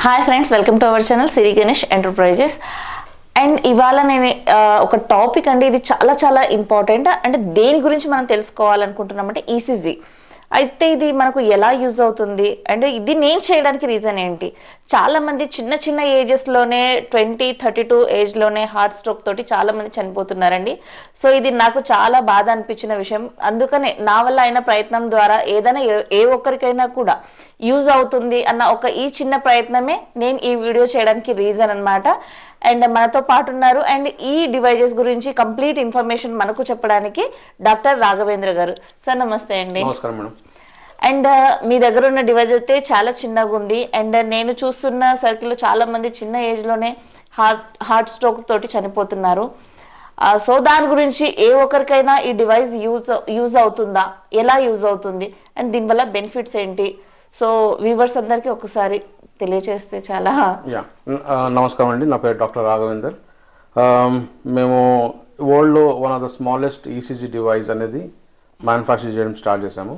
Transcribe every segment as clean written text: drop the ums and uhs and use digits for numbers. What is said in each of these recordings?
Hi friends, welcome to our channel Siri Ganesh enterprises. And ఇవాళ నేను ఒక టాపిక్ అండి, ఇది చాలా చాలా ఇంపార్టెంట్. అంటే దేని గురించి మనం తెలుసుకోవాలనుకుంటున్నామంటే ఈసీజీ. అయితే ఇది మనకు ఎలా యూజ్ అవుతుంది, అంటే ఇది నేను చేయడానికి రీజన్ ఏంటి? చాలామంది చిన్న చిన్న ఏజెస్లోనే 20-32 ఏజ్లోనే హార్ట్ స్ట్రోక్ తోటి చాలామంది చనిపోతున్నారండి. సో ఇది నాకు చాలా బాధ అనిపించిన విషయం. అందుకనే నా వల్ల అయిన ప్రయత్నం ద్వారా ఏదైనా ఏ ఒక్కరికైనా కూడా యూజ్ అవుతుంది అన్న ఈ చిన్న ప్రయత్నమే నేను ఈ వీడియో చేయడానికి రీజన్ అన్నమాట. అండ్ మనతో పాటు ఉన్నారు అండ్ ఈ డివైజెస్ గురించి కంప్లీట్ ఇన్ఫర్మేషన్ మనకు చెప్పడానికి డాక్టర్ రాఘవేంద్ర గారు. సార్ నమస్తే అండి. నమస్కారం మేడం. అండ్ మీ దగ్గర ఉన్న డివైజ్ అయితే చాలా చిన్నగా ఉంది. అండ్ నేను చూస్తున్న సర్కిల్లో చాలా మంది చిన్న ఏజ్లోనే హార్ట్ స్ట్రోక్ తోటి చనిపోతున్నారు. సో దాని గురించి ఏ ఒక్కరికైనా ఈ డివైస్ యూజ్ అవుతుందా, ఎలా యూజ్ అవుతుంది, అండ్ దీనివల్ల బెనిఫిట్స్ ఏంటి? సో వ్యూవర్స్ అందరికీ ఒకసారి తెలియజేస్తే చాలా. నమస్కారం అండి, నా పేరు డాక్టర్ రాఘవేందర్. మేము వరల్డ్లో one of the smallest ECG device అనేది మ్యానుఫ్యాక్చర్ చేయడం స్టార్ట్ చేశాము.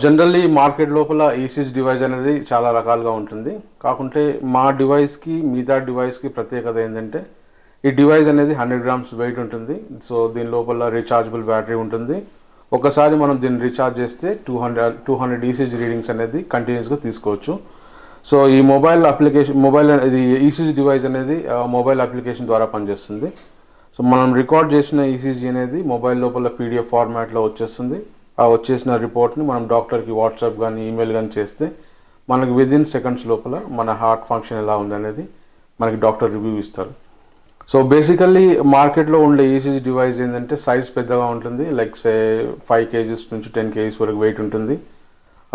జనరల్లీ మార్కెట్ లోపల ఈసీజీ డివైస్ అనేది చాలా రకాలుగా ఉంటుంది. కాకుంటే మా డివైస్కి మిగతా డివైస్కి ప్రత్యేకత ఏంటంటే ఈ డివైస్ అనేది 100 grams వెయిట్ ఉంటుంది. సో దీని లోపల రీఛార్జబుల్ బ్యాటరీ ఉంటుంది. ఒకసారి మనం దీన్ని రీఛార్జ్ చేస్తే 200 ఈసీజీ రీడింగ్స్ అనేది కంటిన్యూస్గా తీసుకోవచ్చు. సో ఈ మొబైల్ ఇది ఈసీజీ డివైస్ అనేది మొబైల్ అప్లికేషన్ ద్వారా పనిచేస్తుంది. సో మనం రికార్డ్ చేసిన ఈసీజీ అనేది మొబైల్ లోపల పీడిఎఫ్ ఫార్మాట్లో వచ్చేస్తుంది. ఆ వచ్చేసిన రిపోర్ట్ని మనం డాక్టర్కి వాట్సాప్ కానీ ఈమెయిల్ కానీ చేస్తే మనకు విదిన్ సెకండ్స్ లోపల మన హార్ట్ ఫంక్షన్ ఎలా ఉందనేది మనకి డాక్టర్ రివ్యూ ఇస్తారు. సో బేసికల్లీ మార్కెట్లో ఉండే ఈసీజీ డివైస్ ఏంటంటే సైజ్ పెద్దగా ఉంటుంది. లైక్ సే 5 kgs నుంచి 10 kgs వరకు వెయిట్ ఉంటుంది.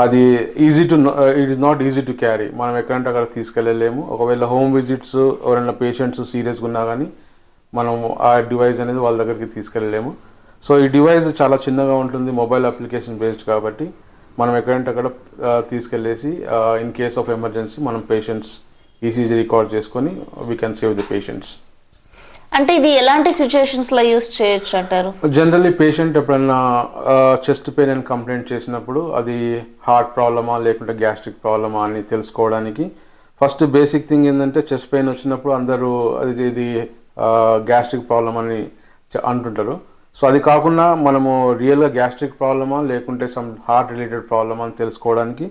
అది it is not easy to carry. మనం ఎక్కడంటే అక్కడ తీసుకెళ్ళలేము. ఒకవేళ హోమ్ విజిట్స్ ఎవరైనా పేషెంట్స్ సీరియస్గా ఉన్నా కానీ మనం ఆ డివైస్ అనేది వాళ్ళ దగ్గరికి తీసుకెళ్ళలేము. సో ఈ డివైస్ చాలా చిన్నగా ఉంటుంది, మొబైల్ అప్లికేషన్ బేస్డ్ కాబట్టి మనం ఎక్కడంటే అక్కడ తీసుకెళ్ళేసి ఇన్ కేస్ ఆఫ్ ఎమర్జెన్సీ మనం పేషెంట్స్ ఈసీజీ రికార్డ్ చేసుకొని we can save the patients. అంటే ఇది ఎలాంటి సిచ్యుయేషన్స్లో యూజ్ చేయొచ్చు అంటారు? జనరల్లీ పేషెంట్ ఎప్పుడైనా చెస్ట్ పెయిన్ అని కంప్లైంట్ చేసినప్పుడు అది హార్ట్ ప్రాబ్లమా లేకుంటే గ్యాస్ట్రిక్ ప్రాబ్లమా అని తెలుసుకోవడానికి ఫస్ట్ బేసిక్ థింగ్ ఏంటంటే చెస్ట్ పెయిన్ వచ్చినప్పుడు అందరూ ఇది గ్యాస్ట్రిక్ ప్రాబ్లమ్ అని అంటుంటారు. సో అది కాకుండా మనము రియల్గా గ్యాస్ట్రిక్ ప్రాబ్లమా లేకుంటే సమ్ హార్ట్ రిలేటెడ్ ప్రాబ్లమా అని తెలుసుకోవడానికి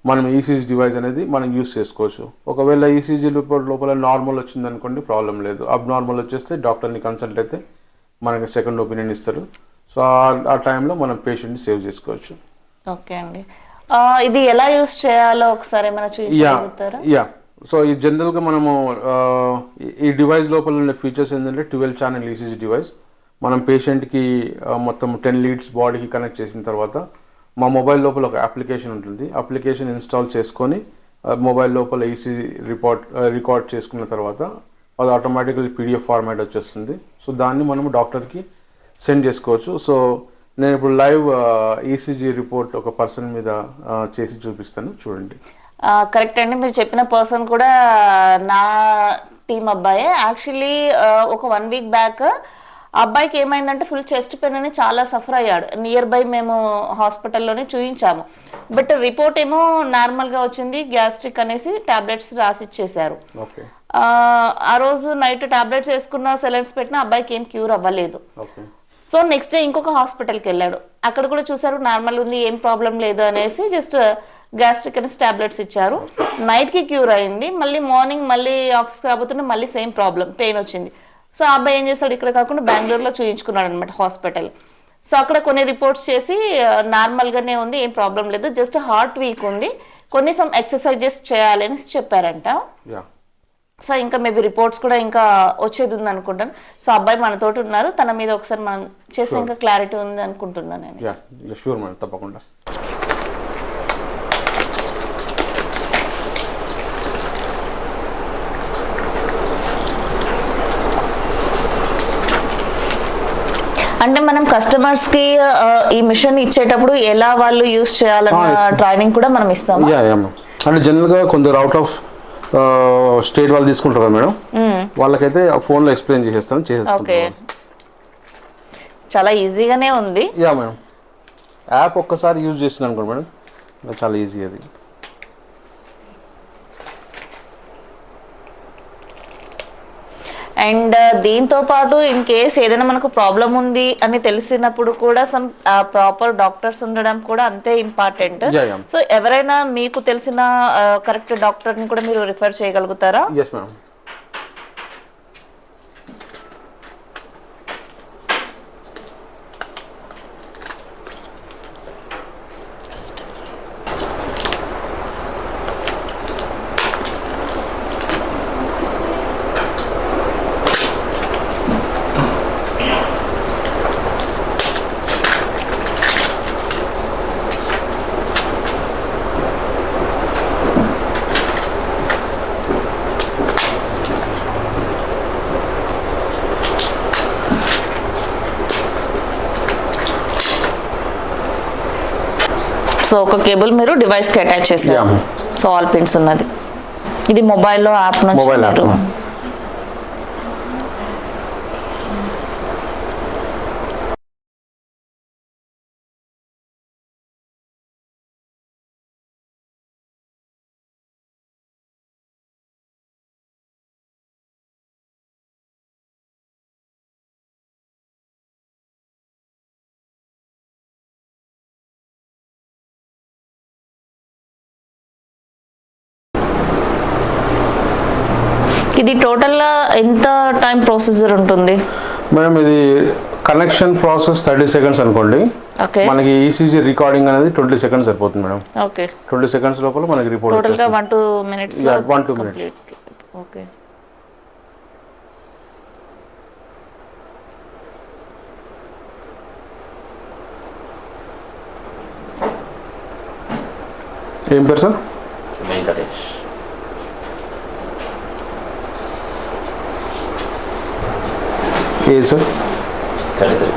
మనం ఈసీజీ డివైస్ అనేది మనం యూస్ చేసుకోవచ్చు. ఒకవేళ ఈసీజీ లోపల నార్మల్ వచ్చింది అనుకోండి, ప్రాబ్లం లేదు. అబ్నార్మల్ వచ్చేస్తే డాక్టర్ని కన్సల్ట్ అయితే మనకి సెకండ్ ఒపీనియన్ ఇస్తారు. సో ఆ టైంలో మనం పేషెంట్ని సేవ్ చేసుకోవచ్చు. ఓకే అండి, ఇది ఎలా యూస్ చేయాలో ఒకసారి ఏమైనా చూపించగలుగుతారా? సో ఈ జనరల్గా మనము ఈ డివైస్ లోపల ఉండే ఫీచర్స్ ఏంటంటే 12 channel ఈసీజీ డివైస్. మనం పేషెంట్కి మొత్తం 10 leads బాడీకి కనెక్ట్ చేసిన తర్వాత మా మొబైల్ లోపల ఒక అప్లికేషన్ ఉంటుంది. అప్లికేషన్ ఇన్స్టాల్ చేసుకొని మొబైల్ లోపల ఈసీజీ రికార్డ్ చేసుకున్న తర్వాత అది ఆటోమేటికల్లీ పీడిఎఫ్ ఫార్మాట్ వచ్చేస్తుంది. సో దాన్ని మనము డాక్టర్కి సెండ్ చేసుకోవచ్చు. సో నేను ఇప్పుడు లైవ్ ఈసీజీ రిపోర్ట్ ఒక పర్సన్ మీద చేసి చూపిస్తాను, చూడండి. కరెక్ట్ అండి, మీరు చెప్పిన పర్సన్ కూడా నా టీం అబ్బాయే. యాక్చువల్లీ ఒక 1 week బ్యాక్ అబ్బాయికి ఏమైందంటే ఫుల్ చెస్ట్ పెయిన్ అని చాలా సఫర్ అయ్యాడు. నియర్ బై మేము హాస్పిటల్లోనే చూయించాము. బట్ రిపోర్ట్ ఏమో నార్మల్గా వచ్చింది, గ్యాస్ట్రిక్ అనేసి టాబ్లెట్స్ రాసిచ్చేసారు. ఆ రోజు నైట్ టాబ్లెట్స్ వేసుకున్న సెలెన్స్ పెట్టిన అబ్బాయికి ఏం క్యూర్ అవ్వలేదు. సో నెక్స్ట్ డే ఇంకొక హాస్పిటల్కి వెళ్ళాడు. అక్కడ కూడా చూసారు నార్మల్ ఉంది, ఏం ప్రాబ్లం లేదు అనేసి జస్ట్ గ్యాస్ట్రిక్ అనేసి టాబ్లెట్స్ ఇచ్చారు. నైట్కి క్యూర్ అయింది. మళ్ళీ మార్నింగ్ మళ్ళీ ఆఫీస్కి రాబోతుంటే మళ్ళీ సేమ్ ప్రాబ్లం, పెయిన్ వచ్చింది. సో ఆ అబ్బాయి ఏం చేస్తాడు, ఇక్కడ కాకుండా బెంగళూరులో చూయించుకున్నాడు అనమాట హాస్పిటల్. సో అక్కడ కొన్ని రిపోర్ట్స్ చేసి నార్మల్గానే ఉంది, ఏం ప్రాబ్లం లేదు, జస్ట్ హార్ట్ వీక్ ఉంది, కొన్ని సమ్ ఎక్సర్సైజెస్ చేయాలి అని చెప్పారంట. సో ఇంకా మేబీ రిపోర్ట్స్ కూడా ఇంకా వచ్చేది ఉంది అనుకుంటాను. సో అబ్బాయి మనతోటి ఉన్నారు, తన మీద ఒకసారి మనం చేస్తే ఇంకా క్లారిటీ ఉంది అనుకుంటున్నాను నేను. తప్పకుండా. అంటే మనం కస్టమర్స్కి ఈ మిషన్ ఇచ్చేటప్పుడు ఎలా వాళ్ళు యూస్ చేయాలన్న ట్రైనింగ్ కూడా మనం ఇస్తాము. అంటే జనరల్గా కొందరు అవుట్ ఆఫ్ స్టేట్ వాళ్ళు తీసుకుంటారు కదా మేడం, వాళ్ళకైతే ఫోన్లో ఎక్స్ప్లెయిన్ చేసేస్తాను. చాలా ఈజీగానే ఉంది. మేడం యాప్ ఒక్కసారి యూజ్ చేస్తున్నాను అనుకోండి మేడం, చాలా ఈజీ. అది అండ్ దీంతో పాటు ఇన్ కేస్ ఏదైనా మనకు ప్రాబ్లం ఉంది అని తెలిసినప్పుడు కూడా సమ్ ప్రాపర్ డాక్టర్స్ ఉండడం కూడా అంతే ఇంపార్టెంట్. Yeah. సో ఎవరైనా మీకు తెలిసిన కరెక్ట్ డాక్టర్ ని కూడా మీరు రిఫర్ చేయగలుగుతారా? Yes madam. సో ఒక కేబుల్ మీరు డివైస్ కి అటాచ్ చేశారు. సో ఆల్ పిన్స్ ఉన్నది. ఇది మొబైల్లో యాప్ నుంచి మీరు ఇది టోటల్ ఎంత టైం ప్రొసీజర్ ఉంటుంది మేడం? ఇది కనెక్షన్ ప్రాసెస్ 30 సెకండ్స్ అనుకోండి. ఓకే. మనకి ఈసీజీ రికార్డింగ్ అనేది 20 సెకండ్స్ సరిపోతుంది మేడం. ఓకే. 20 సెకండ్స్ లోపల మనకి రిపోర్ట్ టోటల్ గా 1-2 మినిట్స్ లో 1-2 మినిట్స్. ఓకే. ఏం పేరు సార్? వెంకటేష్. ఏ సార్? 33.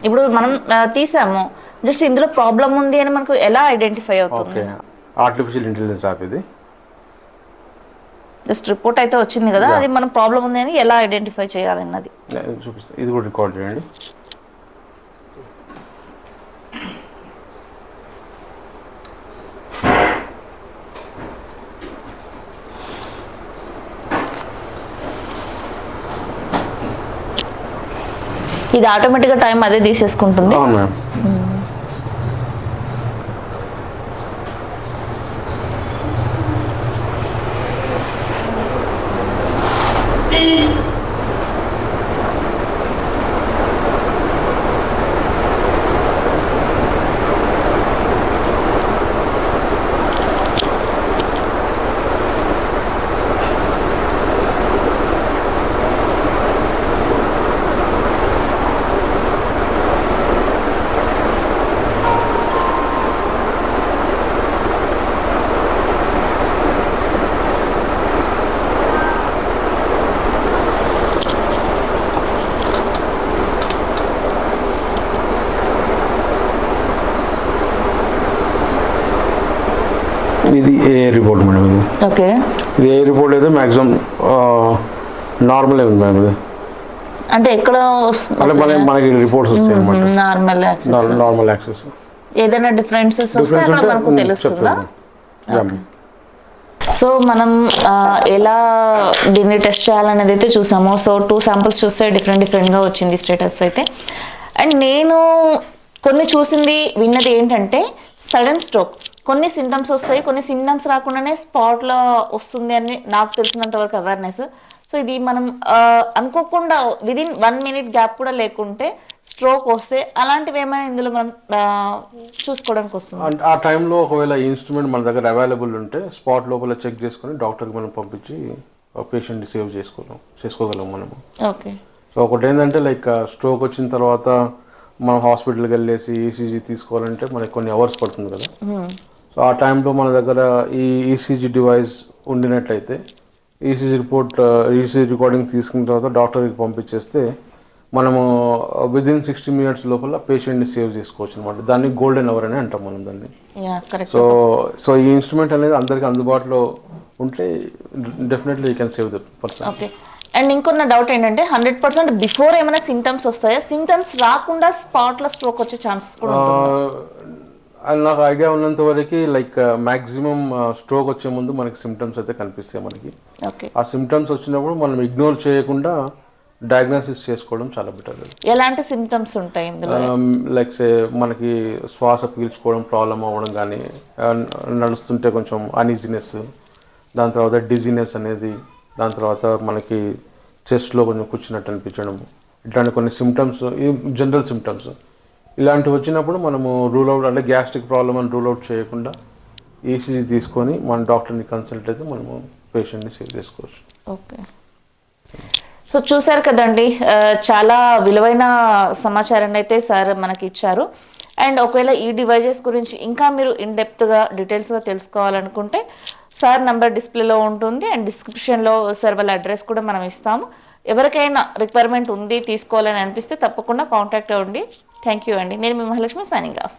ఇప్పుడు మనం తీసాము, జస్ట్ ఇందులో ప్రాబ్లం ఉంది అని మనకు ఎలా ఐడెంటిఫై అవుతుంది? ఓకే, ఆర్టిఫిషియల్ ఇంటెలిజెన్స్ యాప్ ఇది. జస్ట్ రిపోర్ట్ అయితే వచ్చింది కదా, అది మనం ప్రాబ్లం ఉంది అని ఎలా ఐడెంటిఫై చేయాలన్నది చూపిస్తా. ఇది కూడా రికార్డ్ చేయండి. ఇది ఆటోమేటిక్గా టైం అదే తీసేసుకుంటుంది. అవును మేడం. ఇది ఏ రిపోర్ట్ మేడం? ఇది ఓకే. ఇది ఏ రిపోర్ట్ అయితే మ్యాక్సిమం నార్మల్ ఉంది మేడం. ఇది అంటే ఎక్కడ అంటే మనకి రిపోర్ట్స్ వస్తాయి అన్నమాట. Normal access. ఏదైనా డిఫరెన్సెస్ వస్తే అక్కడ మనకు తెలుస్తుందా? సో మనం ఎలా దీన్ని టెస్ట్ చేయాలనేది అయితే చూసాము. సో 2 శాంపిల్స్ చూస్తే డిఫరెంట్గా వచ్చింది స్టేటస్ అయితే. అండ్ నేను కొన్ని చూసింది విన్నది ఏంటంటే సడన్ స్ట్రోక్, కొన్ని సిమ్టమ్స్ వస్తాయి, కొన్ని సిమ్టమ్స్ రాకుండానే స్పాట్లో వస్తుంది అని నాకు తెలిసినంత వరకు అవేర్నెస్. సో ఇది మనం అనుకోకుండా విదిన్ 1 మినిట్ గ్యాప్ కూడా లేకుంటే స్ట్రోక్ వస్తే అలాంటివి ఏమైనా ఇందులో మనం చూసుకోవడానికి వస్తుంది. ఆ టైంలో ఒకవేళ ఇన్స్ట్రుమెంట్ మన దగ్గర అవైలబుల్ ఉంటే స్పాట్ లోపల చెక్ చేసుకుని డాక్టర్కి మనం పంపించి పేషెంట్ని సేవ్ చేసుకోగలం మనము. ఓకే. సో ఒకటి ఏంటంటే లైక్ స్ట్రోక్ వచ్చిన తర్వాత మనం హాస్పిటల్కి వెళ్ళేసి ఈసీజీ తీసుకోవాలంటే మనకి కొన్ని అవర్స్ పడుతుంది కదా. సో ఆ టైంలో మన దగ్గర ఈ ఈసీజీ డివైస్ ఉండినట్లయితే ఈసీజీ రికార్డింగ్ తీసుకున్న తర్వాత డాక్టర్కి పంపించేస్తే మనము విదిన్ 60 మినిట్స్ లోపల పేషెంట్ని సేవ్ చేసుకోవచ్చు అనమాట. దాన్ని గోల్డెన్ అవర్ అని అంటాం మనం దాన్ని. Yeah correct. సో ఈ ఇన్స్ట్రుమెంట్ అనేది అందరికీ అందుబాటులో ఉంటే definitely you can save the person. Okay. And ఇంకొన్న డౌట్ ఏంటంటే 100% బిఫోర్ ఏమైనా సిమ్టమ్స్ వస్తాయా? సిమ్టమ్స్ రాకుండా స్పాట్లో స్ట్రోక్ వచ్చే ఛాన్సెస్ కూడా ఉంటుందా? నాకు ఐడియా ఉన్నంత వరకు లైక్ మ్యాక్సిమం స్ట్రోక్ వచ్చే ముందు మనకి సిమ్టమ్స్ అయితే కనిపిస్తాయి మనకి. ఓకే. ఆ సిమ్టమ్స్ వచ్చినప్పుడు మనం ఇగ్నోర్ చేయకుండా డయాగ్నోసిస్ చేసుకోవడం చాలా బెటర్. ఎలాంటి సిమ్టమ్స్ ఉంటాయి ఇందులో? లైక్ సే మనకి శ్వాస పీల్చుకోవడం ప్రాబ్లం అవ్వడం కానీ, నడుస్తుంటే కొంచెం అనీజినెస్, దాని తర్వాత డిజీనెస్ అనేది, దాని తర్వాత మనకి చెస్ట్లో కొంచెం కూర్చున్నట్టు అనిపించడం, ఇట్లాంటి కొన్ని సిమ్టమ్స్, జనరల్ సిమ్టమ్స్ ఇలాంటివి వచ్చినప్పుడు మనము రూల్ అవుట్, అంటే గ్యాస్ట్రిక్ ప్రాబ్లమ్ అని రూల్ అవుట్ చేయకుండా ఈసీజీ తీసుకొని మన డాక్టర్ని కన్సల్ట్ అయితే మనము పేషెంట్ని సేవ్ చేసుకోవచ్చు. ఓకే. సో చూసారు కదండి, చాలా విలువైన సమాచారాన్ని అయితే సార్ మనకి ఇచ్చారు. అండ్ ఒకవేళ ఈ డివైజెస్ గురించి ఇంకా మీరు ఇన్డెప్త్గా డీటెయిల్స్గా తెలుసుకోవాలనుకుంటే సార్ నెంబర్ డిస్ప్లేలో ఉంటుంది అండ్ డిస్క్రిప్షన్లో సార్ వాళ్ళ అడ్రస్ కూడా మనం ఇస్తాము. ఎవరికైనా రిక్వైర్మెంట్ ఉంది తీసుకోవాలని అనిపిస్తే తప్పకుండా కాంటాక్ట్ అవ్వండి. థ్యాంక్ యూ అండి. నేను మీ మహాలక్ష్మి సైనింగ్ ఆఫ్.